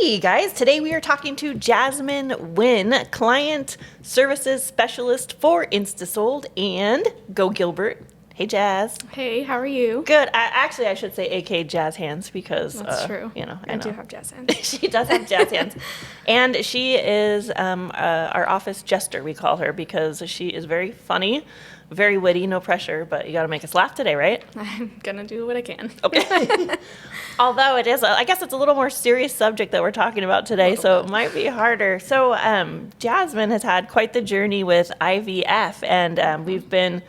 Hey guys, today we are talking to Jasmine Winn, Client Services Specialist for Instasold and Go Gilbert. Hey Jazz. Hey, how are you? Good. I should say AK Jazz Hands because That's true. I do have jazz hands. She does have jazz hands. And she is our office jester, we call her, because she is very funny, very witty, no pressure, but you got to make us laugh today, right? I'm going to do what I can. Okay. Although it is, I guess it's a little more serious subject that we're talking about today, so it might be harder. So Jasmine has had quite the journey with IVF, and we've been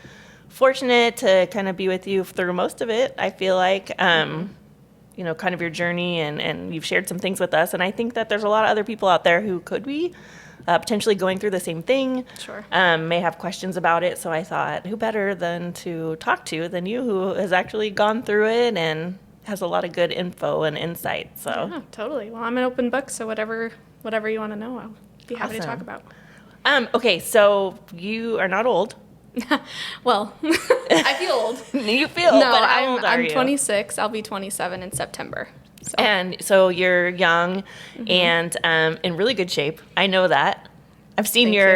fortunate to kind of be with you through most of it, I feel like. You know, kind of your journey, and you've shared some things with us, and I think that there's a lot of other people out there who could be potentially going through the same thing. Sure. May have questions about it, so I thought, who better than to talk to than you, who has actually gone through it and has a lot of good info and insight. So Yeah, totally. Well, I'm an open book, so whatever you want to know, I'll be happy to talk about. Okay, so you are not old. Well, I feel old. You feel, No, but how old are you? I'm 26. I'll be 27 in September. So. And so you're young and in really good shape. I know that. I've seen your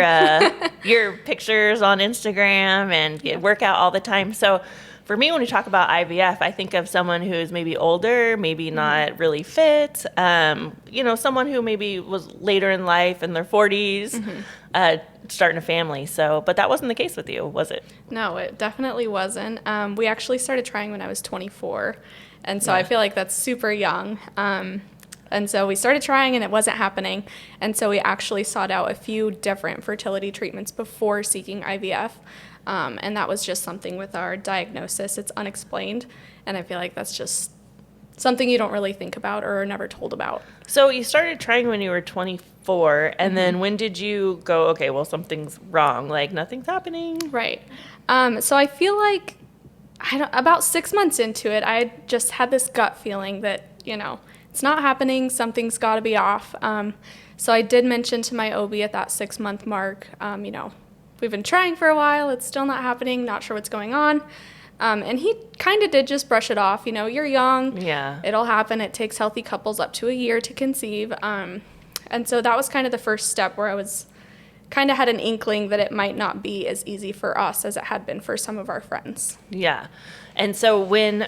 pictures on Instagram and you work out all the time. So for me, when we talk about IVF, I think of someone who's maybe older, maybe not really fit, you know, someone who maybe was later in life in their 40s, starting a family. So, but that wasn't the case with you, was it? No, it definitely wasn't. We actually started trying when I was 24. And so I feel like that's super young. And so we started trying and it wasn't happening. And so we actually sought out a few different fertility treatments before seeking IVF. And that was just something with our diagnosis. It's unexplained. And I feel like that's just something you don't really think about or are never told about. So you started trying when you were 24. And then when did you go, okay, well, something's wrong, like nothing's happening? Right. So I feel like about 6 months into it, I just had this gut feeling that, you know, it's not happening, something's got to be off. So I did mention to my OB at that 6 month mark, you know, we've been trying for a while, it's still not happening, not sure what's going on. And he kind of did just brush it off, you know, you're young, it'll happen, it takes healthy couples up to a year to conceive. And so that was kind of the first step where I was kind of had an inkling that it might not be as easy for us as it had been for some of our friends. Yeah. And so when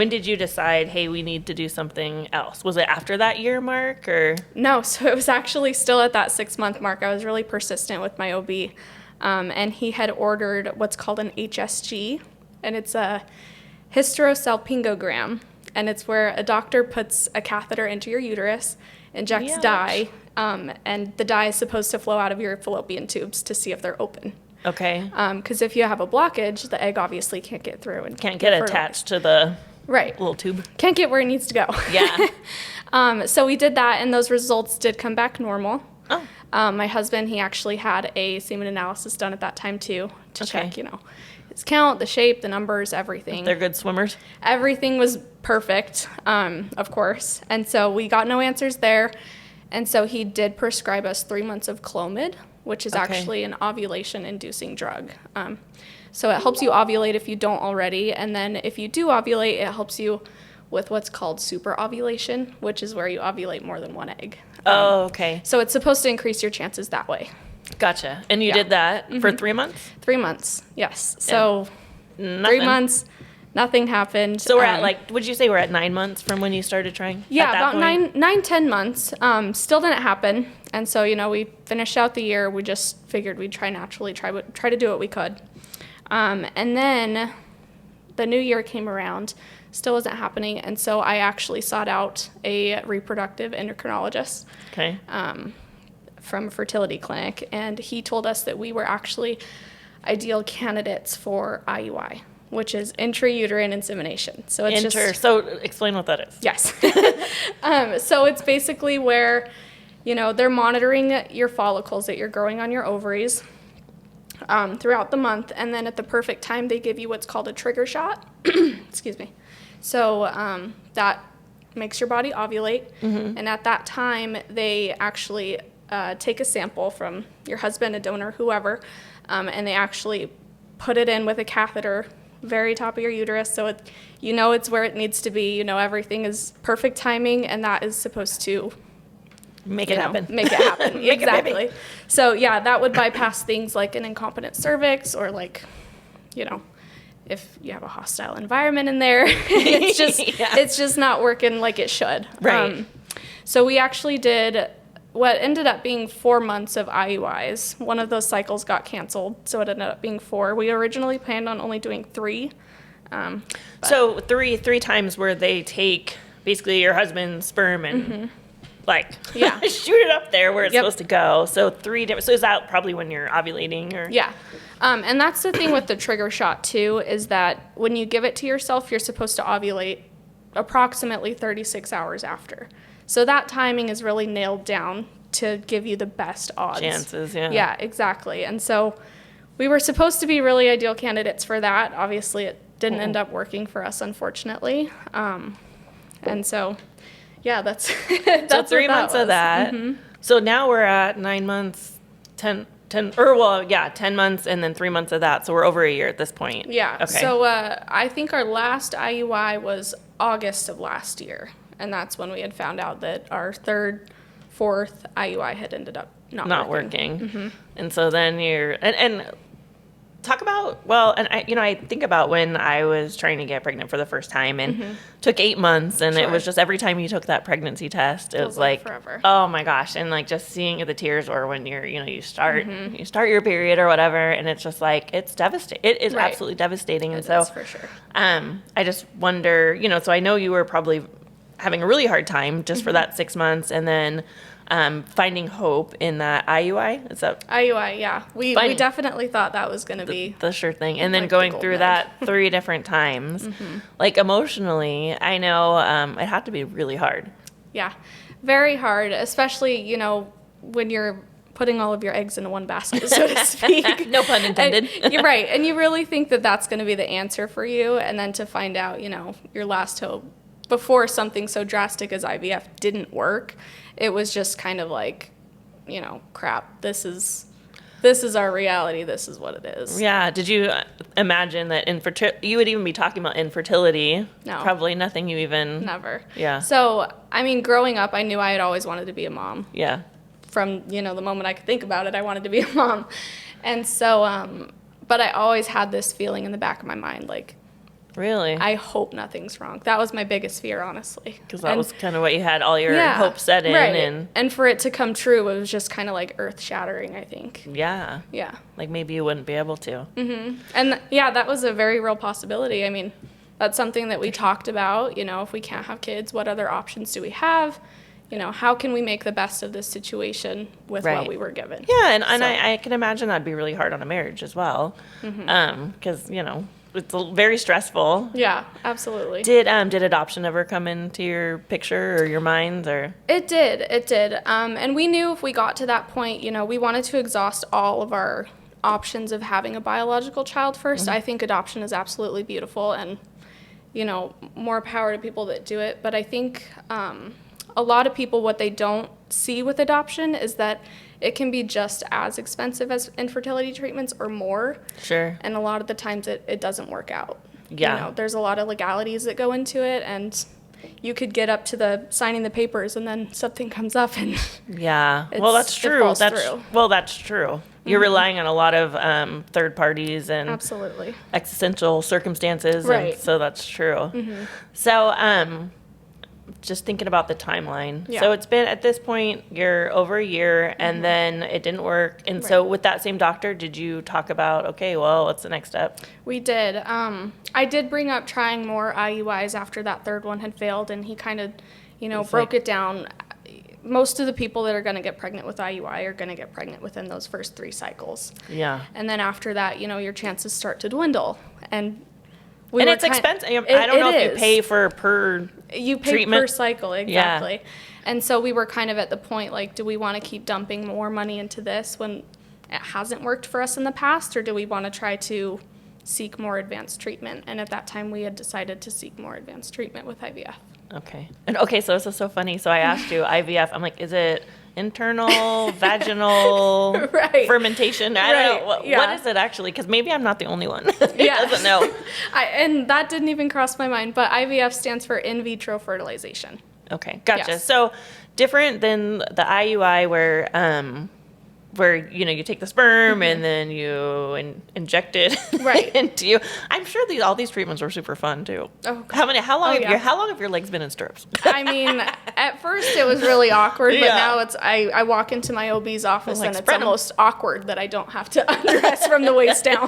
did you decide, hey, we need to do something else? Was it after that year mark or? No, so it was actually still at that 6 month mark. I was really persistent with my OB. And he had ordered what's called an HSG, and it's a hysterosalpingogram. And it's where a doctor puts a catheter into your uterus, injects dye, and the dye is supposed to flow out of your fallopian tubes to see if they're open. Okay. Because if you have a blockage, the egg obviously can't get through and can't get attached to the little tube. Can't get where it needs to go. Yeah. So we did that, and those results did come back normal. Oh. My husband, he actually had a semen analysis done at that time too to check, you know, his count, the shape, the numbers, everything. They're good swimmers. Everything was perfect, of course. And so we got no answers there. And so he did prescribe us 3 months of Clomid, which is actually an ovulation-inducing drug. So it helps you ovulate if you don't already. And then if you do ovulate, it helps you with what's called superovulation, which is where you ovulate more than one egg. Okay. So it's supposed to increase your chances that way. Gotcha. And you did that for 3 months? 3 months, yes. So 3 months, nothing happened. So we're at would you say we're at 9 months from when you started trying? Yeah, about 10 months. Still didn't happen. And so, you know, we finished out the year. We just figured we'd try naturally, try to do what we could. And then the new year came around, still wasn't happening. And so I actually sought out a reproductive endocrinologist. Okay. From a fertility clinic, and he told us that we were actually ideal candidates for IUI, which is intrauterine insemination. So it's So explain what that is. Yes. So it's basically where, you know, they're monitoring your follicles that you're growing on your ovaries throughout the month, and then at the perfect time they give you what's called a trigger shot. Excuse me. So that makes your body ovulate, and at that time they actually take a sample from your husband, a donor, whoever, and they actually put it in with a catheter very top of your uterus. So you know it's where it needs to be. You know everything is perfect timing, and that is supposed to make it happen. Make it happen. Make Exactly. So yeah, that would bypass things like an incompetent cervix, or like, you know, if you have a hostile environment in there, it's just not working like it should. Right. So we actually did what ended up being 4 months of IUIs. One of those cycles got canceled, so it ended up being 4. We originally planned on only doing 3. So three times where they take basically your husband's sperm and shoot it up there where it's supposed to go. So 3 different. So is that probably when you're ovulating or? Yeah. And that's the thing with the trigger shot too, is that when you give it to yourself, you're supposed to ovulate approximately 36 hours after. So that timing is really nailed down to give you the best odds. Chances, yeah. Yeah, exactly. And so we were supposed to be really ideal candidates for that. Obviously, it didn't end up working for us, unfortunately. And so, yeah, that's so 3 months of that. Mm-hmm. So now we're at 9 months, 10 months, and then 3 months of that. So we're over a year at this point. Yeah. Okay. So I think our last IUI was August of last year. And that's when we had found out that our 3rd, 4th IUI had ended up not working. Mm-hmm. And so then and talk about, I think about when I was trying to get pregnant for the first time and took 8 months, and it was just every time you took that pregnancy test, it was like forever. Oh my gosh. And like just seeing the tears, or when you start your period or whatever, and it's just like, it's devastating. It is absolutely devastating. And so for sure. I just wonder, so I know you were probably having a really hard time just for that 6 months, and then finding hope in that IUI. Is that IUI? Yeah, we definitely thought that was going to be the sure thing, and then going through that 3 different times, like emotionally, I know it had to be really hard. Yeah, very hard, especially when you're putting all of your eggs into one basket, so to speak. No pun intended. You're right, and you really think that that's going to be the answer for you, and then to find out, your last hope before something so drastic as IVF didn't work, it was just kind of like, crap, this is our reality. This is what it is. Yeah. Did you imagine that you would even be talking about infertility? No. Probably nothing you even... Never. Yeah. So, growing up, I knew I had always wanted to be a mom. Yeah. From, the moment I could think about it, I wanted to be a mom. And so, but I always had this feeling in the back of my mind, like, really? I hope nothing's wrong. That was my biggest fear, honestly. Because that was kind of what you had all your hopes set in. Right. And for it to come true, it was just kind of like earth-shattering, I think. Yeah. Yeah. Like maybe you wouldn't be able to. Mm-hmm. And, that was a very real possibility. That's something that we talked about. If we can't have kids, what other options do we have? How can we make the best of this situation with what we were given? Yeah, and I can imagine that'd be really hard on a marriage as well. Because, it's very stressful. Yeah, absolutely. Did adoption ever come into your picture or your mind, or? It did. And we knew if we got to that point, we wanted to exhaust all of our options of having a biological child first. I think adoption is absolutely beautiful, and, more power to people that do it. But I think a lot of people, what they don't see with adoption is that it can be just as expensive as infertility treatments or more. Sure. And a lot of the times it doesn't work out. Yeah. There's a lot of legalities that go into it, and you could get up to the signing the papers and then something comes up and yeah. Well, that's true. That's true. You're relying on a lot of third parties and absolutely existential circumstances. Right. And so that's true. So just thinking about the timeline. Yeah. So it's been, at this point, you're over a year, and then it didn't work. And so with that same doctor, did you talk about, okay, well, what's the next step? We did. I did bring up trying more IUIs after that 3rd one had failed, and he kind of, broke it down. Most of the people that are going to get pregnant with IUI are going to get pregnant within those first 3 cycles. Yeah. And then after that, your chances start to dwindle. And it's expensive. I don't know if you pay per treatment. Per cycle, exactly. Yeah. And so we were kind of at the point, like, do we want to keep dumping more money into this when it hasn't worked for us in the past, or do we want to try to seek more advanced treatment? And at that time, we had decided to seek more advanced treatment with IVF. Okay. And so this is so funny. So I asked you IVF. I'm like, is it internal, vaginal Right. fermentation. I don't know. Yeah. What is it actually? Because maybe I'm not the only one who doesn't know. And that didn't even cross my mind, but IVF stands for in vitro fertilization. Okay, gotcha. Yes. So different than the IUI where you take the sperm and then you inject it Right. into you. I'm sure all these treatments were super fun too. Oh, How long have your legs been in stirrups? I mean, at first it was really awkward, but Yeah. now I walk into my OB's office Like, and it's spread 'em. almost awkward that I don't have to undress from the waist down.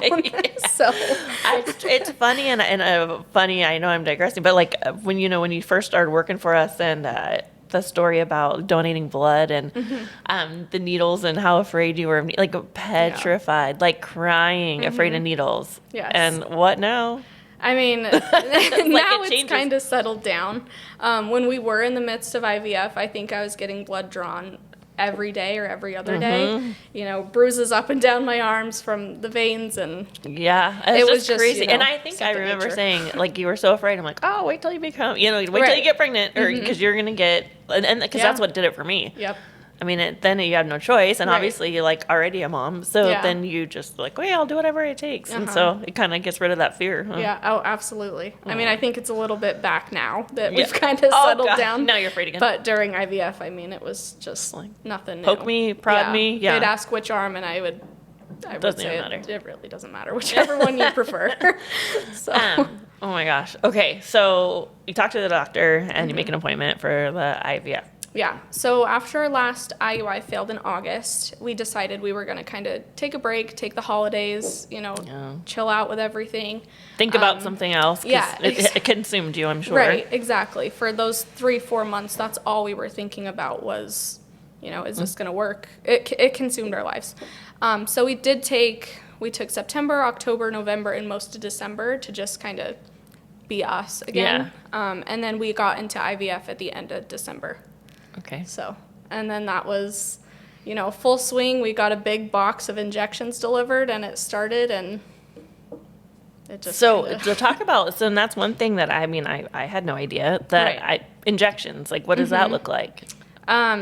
So It's funny and funny. I know I'm digressing, but like when you first started working for us and the story about donating blood and the needles and how afraid you were, like petrified, like crying, afraid of needles. Yes. And what now? I mean, now it's changes. kind of settled down. When we were in the midst of IVF, I think I was getting blood drawn every day or every other day. Bruises up and down my arms from the veins, and Yeah, it was just just, crazy. And I think I second remember nature. saying, like, you were so afraid. I'm like, oh, wait till you become, wait till you Right. get pregnant, or because you're gonna get, and because that's what did it for me. Yep. I mean, then you have no choice, and Right. obviously you're like already a mom, so Yeah. then you just like, well, I'll do whatever it takes, and so it kind of gets rid of that fear. Huh? Yeah, oh, absolutely. I mean, I think it's a little bit back now that we've kind of Oh, settled God. down. Now you're afraid again. But during IVF, I mean, it was just like nothing new. Poke me, prod me, yeah. They'd ask which arm, and I would Doesn't say even matter. it really doesn't matter, whichever one you prefer. So, Oh my gosh. Okay, so you talk to the doctor and you make an appointment for the IVF. yeah. So after our last IUI failed in August, we decided we were going to kind of take a break, take the holidays, chill out with everything. Think about something else. 'Cause yeah, it consumed you, I'm sure. Right, exactly. For those 3-4 months, that's all we were thinking about was, is this going to work? It consumed our lives. So we took September, October, November, and most of December to just kind of be us again. And then we got into IVF at the end of December. Okay. So, and then that was, full swing. We got a big box of injections delivered, and it started, and it just So talk about, and that's one thing that I had no idea that Right. injections, like what does that look like?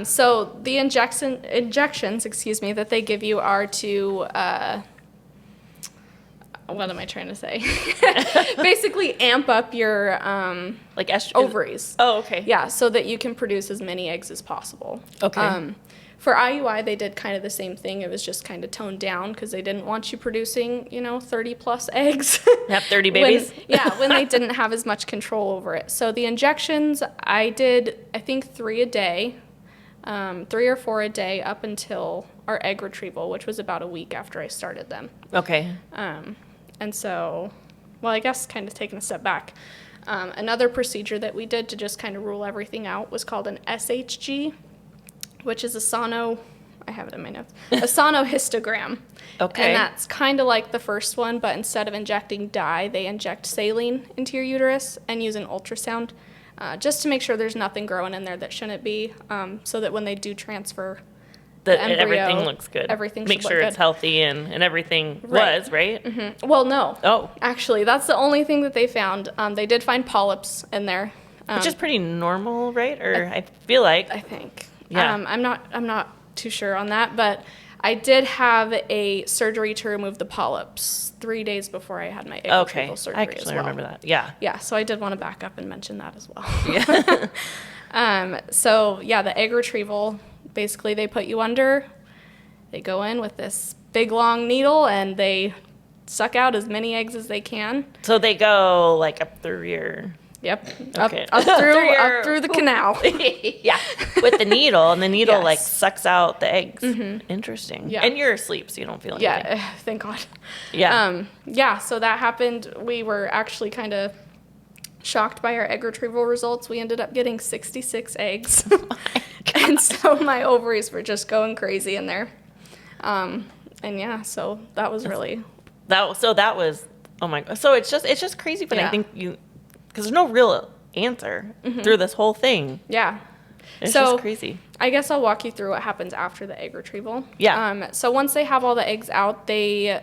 So the injections, that they give you are to, what am I trying to say? Basically amp up your Like estrogen? ovaries. Oh, okay. Yeah, so that you can produce as many eggs as possible. Okay. For IUI, they did kind of the same thing. It was just kind of toned down because they didn't want you producing, 30 plus eggs. Have 30 babies? When they didn't have as much control over it. So the injections, I did, I think 3 a day, 3 or 4 a day up until our egg retrieval, which was about a week after I started them. Okay. And so, I guess kind of taking a step back, another procedure that we did to just kind of rule everything out was called an SHG, which is I have it in my notes, a sonohistogram. Okay. And that's kind of like the first one, but instead of injecting dye, they inject saline into your uterus and use an ultrasound just to make sure there's nothing growing in there that shouldn't be, so that when they do transfer the embryo, everything looks good. Everything Make should sure look it's good. healthy and everything Right. was, right? Mm-hmm. Well, no. Oh. Actually, that's the only thing that they found. They did find polyps in there. Which is pretty normal, right? Or I feel like. I think. Yeah. I'm not too sure on that, but I did have a surgery to remove the polyps 3 days before I had my egg Okay. retrieval surgery I as actually well. remember that. Yeah. Yeah, so I did want to back up and mention that as well. Yeah. So yeah, the egg retrieval, basically they put you under, they go in with this big long needle and they suck out as many eggs as they can. So they go like up through your. Yep. Okay. Up through the canal. Yeah. With the needle, and the needle Yes. like sucks out the eggs. Interesting. Yeah. And you're asleep, so you don't feel anything. Yeah, thank God. Yeah. So that happened. We were actually kind of shocked by our egg retrieval results. We ended up getting 66 eggs. And so my ovaries were just going crazy in there. And yeah, so that was really that was, oh my God. So it's just crazy, but I Yeah. think because there's no real answer through this whole thing. yeah. It's So- just crazy. I guess I'll walk you through what happens after the egg retrieval. Yeah. So once they have all the eggs out, they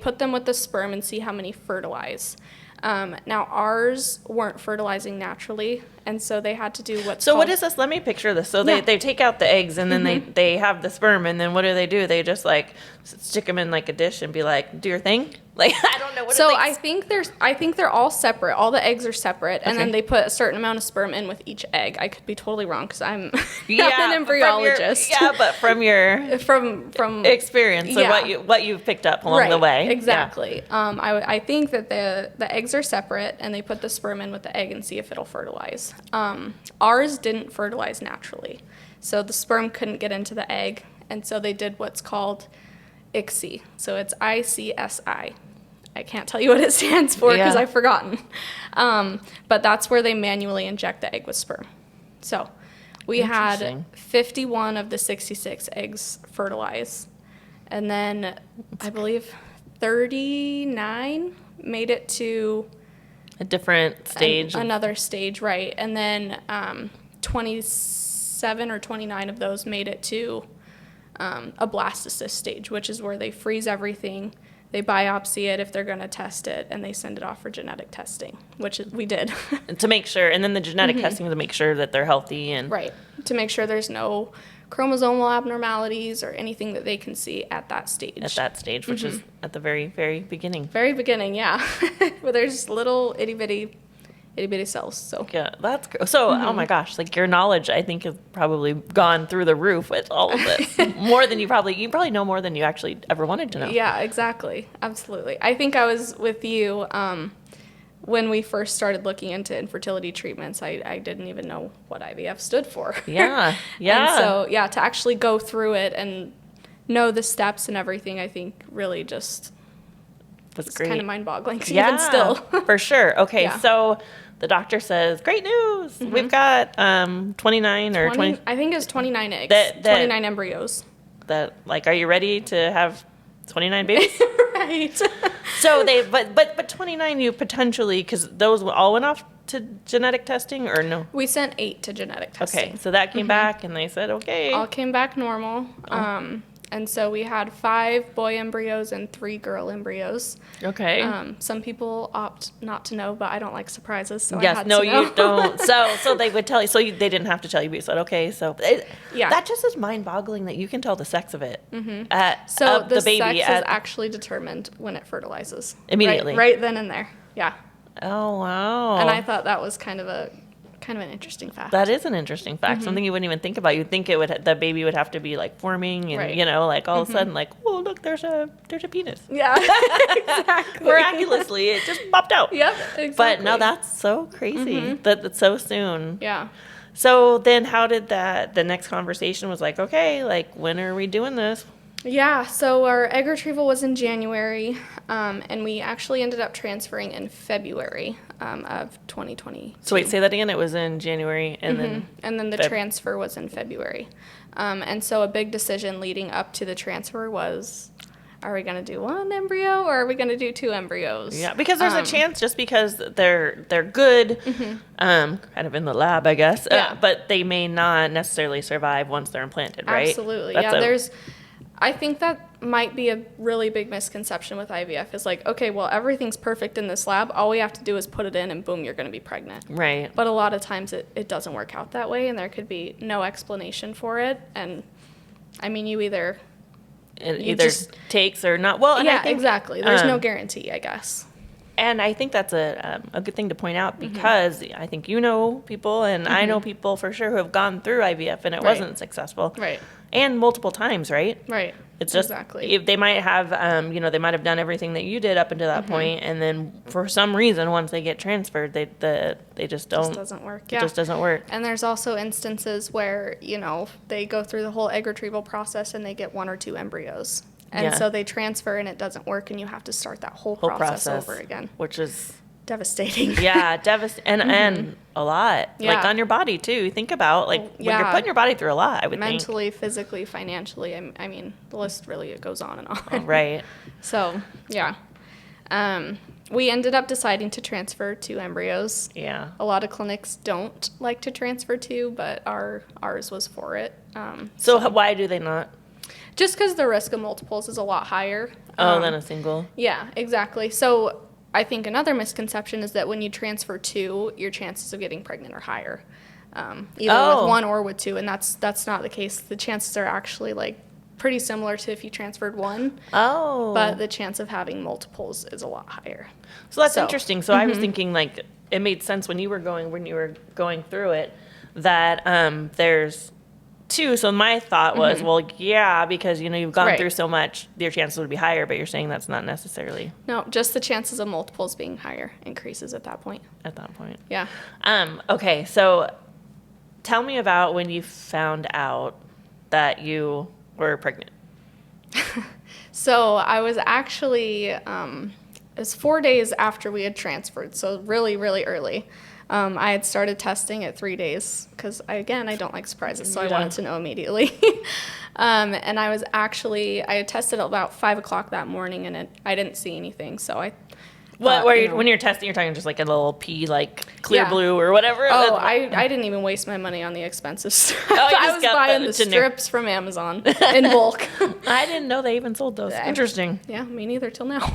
put them with the sperm and see how many fertilize. Now ours weren't fertilizing naturally, And so they had to do what's So called, what is this? Let me picture this. So they take out the eggs, and then they have the sperm, and then what do? They just like stick them in like a dish and be like, do your thing? Like, I don't know what so it thinks. I think they're all separate. All the eggs are separate, and Okay. then they put a certain amount of sperm in with each egg. I could be totally wrong because I'm Yeah, not an embryologist. But from your from experience, so Yeah. what you've picked up along the way. Exactly. I think that the eggs are separate, and they put the sperm in with the egg and see if it'll fertilize. Ours didn't fertilize naturally, so the sperm couldn't get into the egg, and so they did what's called ICSI. So it's ICSI. I can't tell you what it stands for because Yeah. I've forgotten. But that's where they manually inject the egg with sperm. So we had Interesting. 51 of the 66 eggs fertilize. And then I believe 39 made it to A different stage. another stage, right. And then 27 or 29 of those made it to a blastocyst stage, which is where they freeze everything. They biopsy it if they're going to test it, and they send it off for genetic testing, which we did. To make sure, and then the genetic testing to make sure that they're healthy and Right. To make sure there's no chromosomal abnormalities or anything that they can see at that stage. at that stage, which is at the very, very beginning. Very beginning, yeah. Where there's little itty bitty cells. So Yeah, that's so. Oh my gosh, like your knowledge, I think, has probably gone through the roof with all of this. More than you probably know more than you actually ever wanted to know. yeah, exactly. Absolutely. I think I was with you when we first started looking into infertility treatments. I didn't even know what IVF stood for. Yeah, yeah. And so, yeah, to actually go through it and know the steps and everything, I think really just was it's great. kind of mind-boggling Yeah, even still. for sure. Okay, Yeah. so the doctor says, "Great news! We've got 29 or 20 I think it was 29 eggs, That- 29 embryos. that like, are you ready to have 29 babies?" Right. So they, but 29 you potentially, because those all went off to genetic testing or no? We sent 8 to genetic testing. Okay, so that came back and they said, okay. All came back normal. And so we had 5 boy embryos and 3 girl embryos. Okay. Some people opt not to know, but I don't like surprises, so I Yes, had no, to know. you don't. So they would tell you. So they didn't have to tell you. But you said, okay. So Yeah. that just is mind-boggling that you can tell the sex of it. So of the baby sex is at- actually determined when it fertilizes. Immediately. Right then and there. Yeah. Oh wow. And I thought that was kind of an interesting fact. that is an interesting fact. Something you wouldn't even think about. You'd think the baby would have to be like forming and Right. like all of a sudden like, oh look, there's a penis. Yeah. Exactly. Miraculously, it just popped out. Yep, exactly. But no, that's so crazy that's so soon. Yeah. So then how did the next conversation was like, okay, like when are we doing this? Yeah, so our egg retrieval was in January, and we actually ended up transferring in February of 2020. So wait, say that again. It was in January and then And then the Feb- transfer was in February. And so a big decision leading up to the transfer was, are we going to do 1 embryo or are we going to do 2 embryos? yeah, because there's a chance just because they're good, kind of in the lab, I guess. Yeah. But they may not necessarily survive once they're implanted, right? Absolutely. That's I think that might be a really big misconception with IVF is like, okay, well, everything's perfect in this lab. All we have to do is put it in and boom, you're going to be pregnant. right. But a lot of times it doesn't work out that way, and there could be no explanation for it. And I mean, you either It you either just- takes or not. Well, and I yeah, think, exactly. There's no guarantee, I guess. And I think that's a good thing to point out because I think you know people and I know people for sure who have gone through IVF and it Right. wasn't successful. Right. And multiple times, right? Right. It's just exactly. if they might have, they might have done everything that you did up until that point, and then for some reason, once they get transferred, they just don't. It doesn't work. It Yeah. just doesn't work. And there's also instances where, they go through the whole egg retrieval process and they get 1 or 2 embryos. And Yeah. so they transfer and it doesn't work and you have to start that whole process over again. which is Devastating. yeah, devastating, and a lot, like Yeah. on your body too. Think about when you're yeah. putting your body through a lot. I would think. Mentally, physically, financially. I mean, the list really goes on and on. Right. So, yeah. We ended up deciding to transfer 2 embryos. Yeah. A lot of clinics don't like to transfer 2, but ours was for it. So why do they not? Just because the risk of multiples is a lot higher. Oh, than a single. Yeah, exactly. So I think another misconception is that when you transfer 2, your chances of getting pregnant are higher, either with 1 or with 2, and that's not the case. The chances are actually like pretty similar to if you transferred 1. Oh. But the chance of having multiples is a lot higher. So that's interesting. So I was thinking like it made sense when you were going through it that there's 2. So my thought was, well, yeah, because you've gone through so much, your chances would be higher. But you're saying that's not necessarily. No, just the chances of multiples being higher increases at that point. At that point. Yeah. Okay. So tell me about when you found out that you were pregnant. So I was actually, it was 4 days after we had transferred, so really, really early. I had started testing at 3 days because, I don't like surprises, so I wanted to know immediately. And I had tested at about 5 o'clock that morning, and I didn't see anything, so I when you're testing, you're talking just like a little pea, like clear blue or whatever? Oh, I didn't even waste my money on the expensive stuff. I was buying the strips from Amazon in bulk. I didn't know they even sold those. Interesting. Yeah, me neither till now.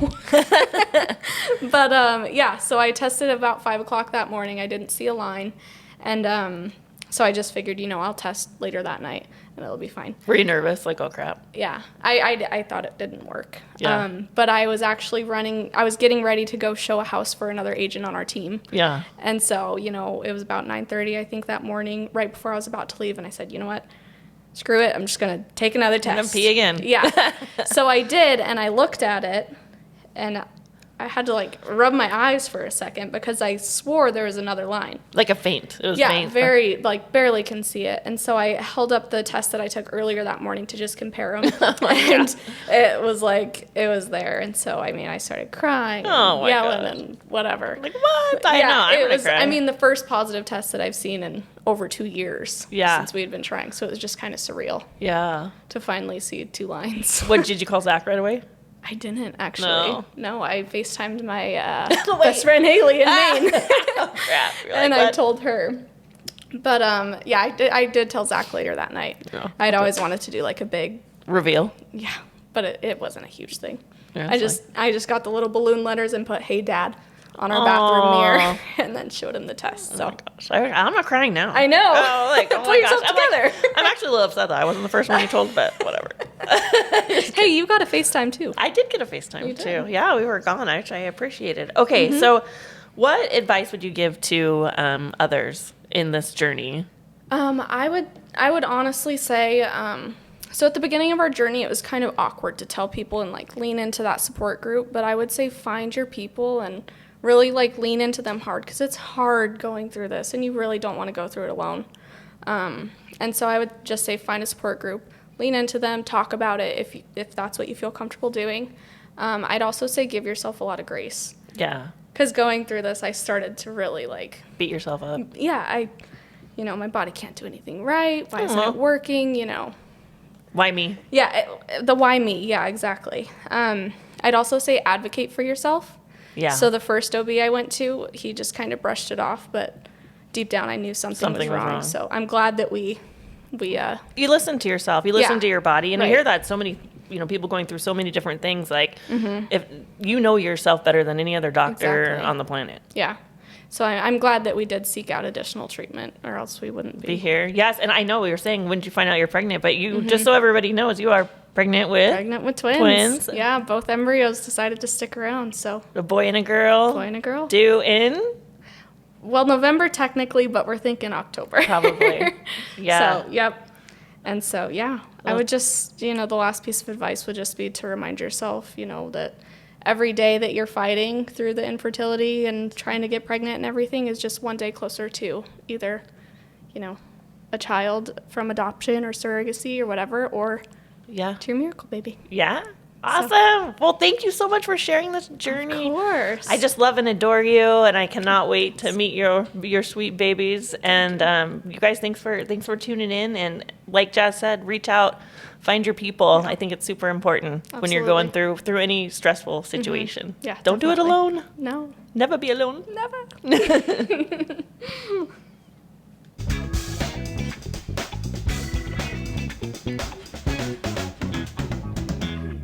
But, so I tested about 5 o'clock that morning. I didn't see a line. And so I just figured, I'll test later that night and it'll be fine. Were you nervous? Like, oh, crap. Yeah. I thought it didn't work. Yeah. But I was actually I was getting ready to go show a house for another agent on our team. Yeah. And so, it was about 9:30, I think, that morning, right before I was about to leave. And I said, you know what? Screw it. I'm just going to take another test. I'm going to pee again. Yeah. So I did, and I looked at it, and I had to, rub my eyes for a second because I swore there was another line. Like a faint. It was faint. Yeah, very, barely can see it. And so I held up the test that I took earlier that morning to just compare them. And it was there. And so, I started crying and yelling and whatever. Like, what? I know. I'm going to cry. The first positive test that I've seen in over 2 years since we had been trying. So it was just kind of surreal. Yeah. To finally see 2 lines. Did you call Zach right away? I didn't, actually. No, I FaceTimed my best friend Haley in Maine. Oh, crap. And I told her. But, I did tell Zach later that night. Oh, I'd always wanted to do, a big... reveal? Yeah, but it wasn't a huge thing. Yeah, I just got the little balloon letters and put, "Hey, Dad," on our bathroom mirror and then showed him the test. So. Oh, my gosh. I'm not crying now. I know. Pull yourself together. I'm actually a little upset that I wasn't the first one you told, but whatever. Hey, you got a FaceTime too. I did get a FaceTime too. Yeah, we were gone. I appreciate it. Okay, so what advice would you give to others in this journey? I would honestly say, so at the beginning of our journey, it was kind of awkward to tell people and lean into that support group. But I would say find your people and really lean into them hard because it's hard going through this and you really don't want to go through it alone. And so I would just say find a support group, lean into them, talk about it if that's what you feel comfortable doing. I'd also say give yourself a lot of grace. Yeah. Because going through this, I started to really beat yourself up. Yeah, my body can't do anything right. Why isn't it working? Why me? Yeah, the why me. Yeah, exactly. I'd also say advocate for yourself. Yeah. So the first OB I went to, he just kind of brushed it off, but deep down I knew something was wrong. So I'm glad that we you listen to yourself, you listen to your body, and you hear that so many people going through so many different things. If you know yourself better than any other doctor on the planet. Yeah. So I'm glad that we did seek out additional treatment, or else we wouldn't be here. Yes, and I know we were saying when did you find out you're pregnant, but you just so everybody knows, you are pregnant with twins. Yeah, both embryos decided to stick around. So a boy and a girl. Due in November technically, but we're thinking October. Probably. Yeah. So yep. And so I would just the last piece of advice would just be to remind yourself that every day that you're fighting through the infertility and trying to get pregnant and everything is just one day closer to either, a child from adoption or surrogacy or whatever, or to your miracle baby. Yeah. Awesome. Well, thank you so much for sharing this journey. Of course. I just love and adore you, and I cannot wait to meet your sweet babies. And you guys, thanks for tuning in. And like Jazz said, reach out, find your people. I think it's super important when you're going through any stressful situation. Yeah. Don't do it alone. No. Never be alone. Never.